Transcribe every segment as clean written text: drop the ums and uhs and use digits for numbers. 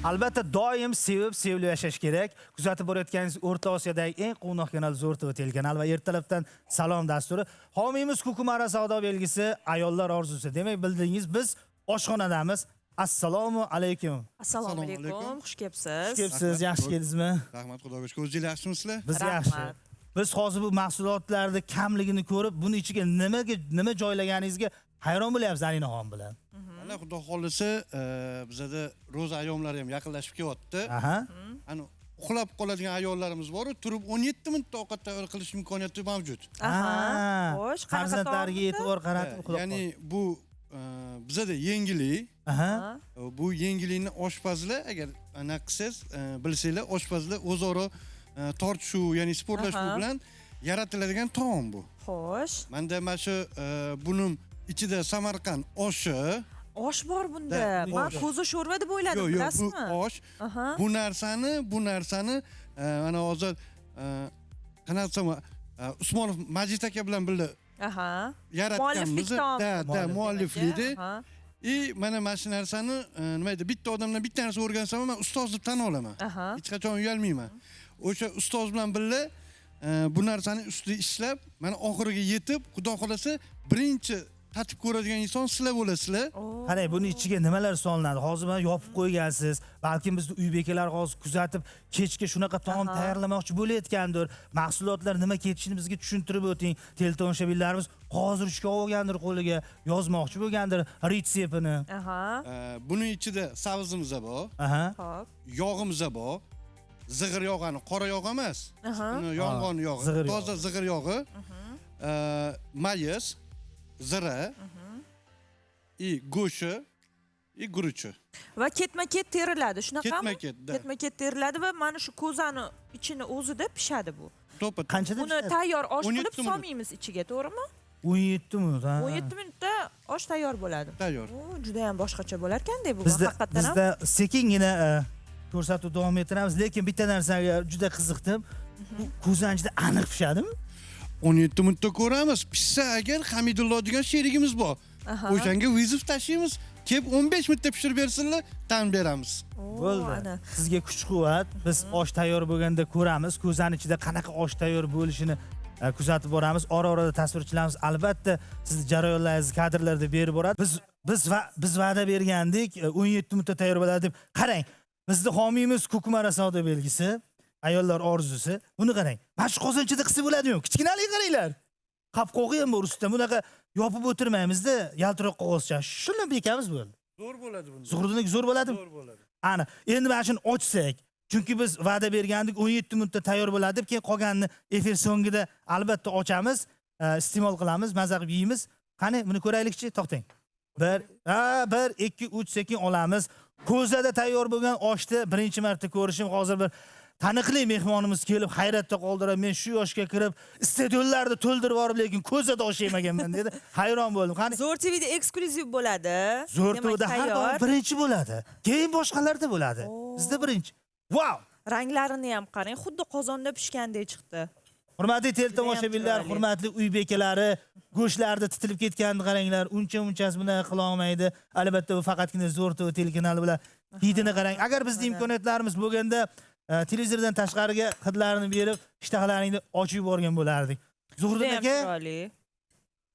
Albatta doim sevib yashash kerak. Kuzatib borayotganingiz O'rta Osiyodagi eng quvnoq kanal Zo'r TV telekanali va ertalabdan salom dasturi. Homiyimiz Kukumara savdo belgisi, ayollar orzusi. Demak, bildingiz, biz oshxonadamiz. Assalomu alaykum. Assalomu alaykum. Xush kelibsiz. Xush kelibsiz. Yaxshi keldingizmi? Rahmat, Xudoga shukr. O'zingiz yaxshimisizlar? Biz yaxshi. Biz hozir bu mahsulotlarning kamligini ko'rib, buni ichiga nima joylaganingizga hayron bo'lyapmiz Alinaxon bilan. Mana Xudo xolisa, bizada ro'za ayyomlari ham yaqinlashib kelyapti. Aha. Ana uxlab qoladigan ayollarimiz bor, turib 17 minutda ovqat tayyor qilish imkoniyati mavjud. Aha. Xo'sh, farzandlariga e'tibor qaratib uxlab Ya'ni bu bizada yengillik. Aha. Bu yengillikni oshpazlar agar anaqa qilsangiz, bilsanglar, oshpazlar o'zaro tortishuv, ya'ni sportlashuv bilan yaratiladigan taom bu. Xo'sh. Menda mana shu buning ichida Samarqand oshi. Osh bor bunda. Men ko'zi sho'rva deb o'yladim, bilasizmi? Yo'q, bu osh. Bu narsani mana hozir qanaqa desam, Usmonov Majid aka bilan birga yaratganmiz. Mualliflikda. Mana shu narsani nima deydi, bitta odamdan bitta narsa o'rgansam, men ustoz deb tan olaman. Hech qachon uyalmayman. O'sha ustoz bilan birga bu narsani ustida ishlab, mana oxiriga yetib, Xudo xolasa, birinchi tatib ko'radigan inson sizlar bo'lasizlar. Qarang, buni ichiga nimalar solinadi? Hozir mana yopib qo'ygansiz. Balkim bizni uy bekalari hozir kuzatib, kechga shunaqa taom tayyorlamoqchi bo'layotgandir. Mahsulotlar nima ketishini bizga tushuntirib o'ting. Teletomoshabinlarimiz hozir ishga olgandir, qo'liga yozmoqchi bo'lgandir retseptini. Buning ichida savizimiz bor. Xo'p. Yog'imiz bor. Zig'ir yog'ani, qora yog' emas. Yong'on yog'i, toza zig'ir yog'i. Mayiz, zira, go'shi, guruchi. Va ketma-ket teriladi, shunaqami? Ketma-ket. Ketma-ket teriladi va mana shu ko'zani ichini o'zida pishadi bu. Qanchada Buni tayyor osh qilib solmaymiz ichiga, to'g'rimi? 17 minut, ha. 17 minutda osh tayyor bo'ladi. Tayyor. Juda ham boshqacha bo'lar ekan-da bu haqiqatan ham. Bizda sekingina ko'rsatib davom ettiramiz, lekin bitta narsaga juda qiziqdim. Bu ko'zani ichida aniq pishadimi? 17 minutda ko'ramiz. Pishsa agar Hamidullo degan sherigimiz bor. O'shanga vizif tashlaymiz. Kelib 15 minutda pishirib bersinlar, tan beramiz. Bo'ldi. Sizga kuch-quvvat. Biz osh tayyor bo'lganda ko'ramiz. Ko'zani ichida qanaqa osh tayyor bo'lishini kuzatib boramiz. Ora-orada tasvirchilarimiz albatta siz jarayonlaringizni kadrlarda berib boradi. Biz va'da bergandik, 17 minutda tayyor bo'ladi deb. Qarang, bizning homiyimiz Kukumara savdo belgisi, ayollar orzusi. Buni qarang. Mana shu qozonchada qilsa bo'ladi-yu. Kichkinalik qaranglar. Qapqog'i ham bor ustida. Bunaqa yopib o'tirmaymiz-da, yaltiroq qog'ozcha. Shuni bekamiz bo'ldi. Zo'r bo'ladi bunda. Zuhurdiniki zo'r bo'ladimi? Zo'r bo'ladi. Ana, endi mana shuni ochsak, chunki biz va'da bergandik 17 minutda tayyor bo'ladi deb, keyin qolganini efir so'ngida albatta ochamiz, iste'mol qilamiz, maza qilib yeymiz. Qani, buni ko'raylikchi, to'xtang. 1, 2, 3 sekin olamiz. Ko'zada tayyor bo'lgan oshni birinchi marta ko'rishim, hozir bir taniqli mehmonimiz kelib hayratda qoldirib, men shu yoshga kirib stadionlarda to'ldirib borib, lekin ko'zada osh yemaganman dedi. Hayron bo'ldim. Qani Zo'r TVda eksklyuziv bo'ladi. Zo'r TVda har doim birinchi bo'ladi. Keyin boshqalarda bo'ladi. Bizda birinchi. Wow! Ranglarini ham qarang, xuddi qozonda pishgandek chiqdi. Hurmatli teletomoshabinlar, hurmatli uy bekalari, go'shtlarda titilib ketganini qaranglar. Unchasi buni qila olmaydi. Albatta bu faqatgina Zo'r TV telekanali bilan hidini qarang. Agar bizda imkoniyatlarimiz bo'lganda televizordan tashqariga hidlarini berib, ishtahalaringni ochib yuborgan bo'lardik. Zuhurdin aka,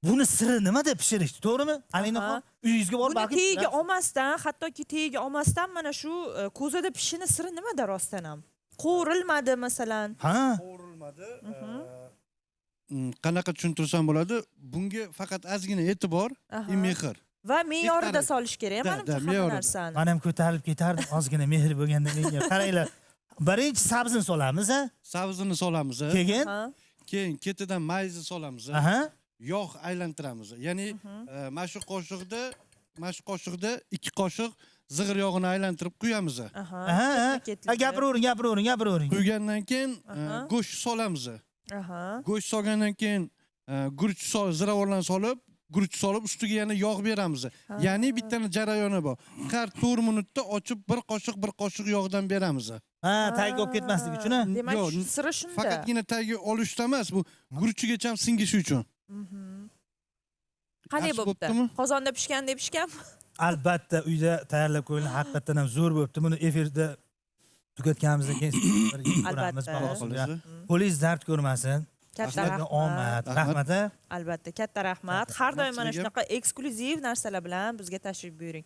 buni siri nimada pishirish, to'g'rimi? Alinaxon, uyingizga borib balki tegiga olmasdan, hattoki tegiga olmasdan mana shu ko'zada pishishini siri nimada rostdan ham? Qo'rilmadi masalan. Qo'rilmadi. Qanaqa tushuntirsam bo'ladi? Bunga faqat ozgina e'tibor, mehr va me'yorida solish kerak, menimcha hamma narsani. Men ham ko'tarilib ketardim, ozgina mehr bo'lganda menga. Qaranglar. Birinchi sabzini solamiz, ha? Sabzini solamiz. Keyin ketidan mayizni solamiz. Yog' aylantiramiz. Ya'ni mana shu qoshiqda 2 qoshiq zig'ir yog'ini aylantirib quyamiz. Gapiravering. Quygandan keyin go'sht solamiz. Go'sht solgandan keyin guruch ziravorlarni solib, guruch solib, ustiga yana yog' beramiz. Ya'ni bittaning jarayoni bor. Har 4 minutda ochib bir qoshiq yog'dan beramiz. Tagiga olib ketmaslik uchun. Demak, siri shunda. Faqatgina tagiga olishda emas, bu guruchigacha ham singishi uchun. Qanday bo'pti? Qozonda pishgandek pishganmi? albatta uyda tayyorlab qo'yilgan haqiqatdan ham zo'r bo'libdi. Buni efirda tugatganimizdan keyin ko'ramiz. Albatta. Qo'lingiz dard ko'rmasin. Katta Sizlarga omad. Rahmat. Albatta, katta rahmat. Har doim mana shunaqa eksklyuziv narsalar bilan bizga tashrif buyuring.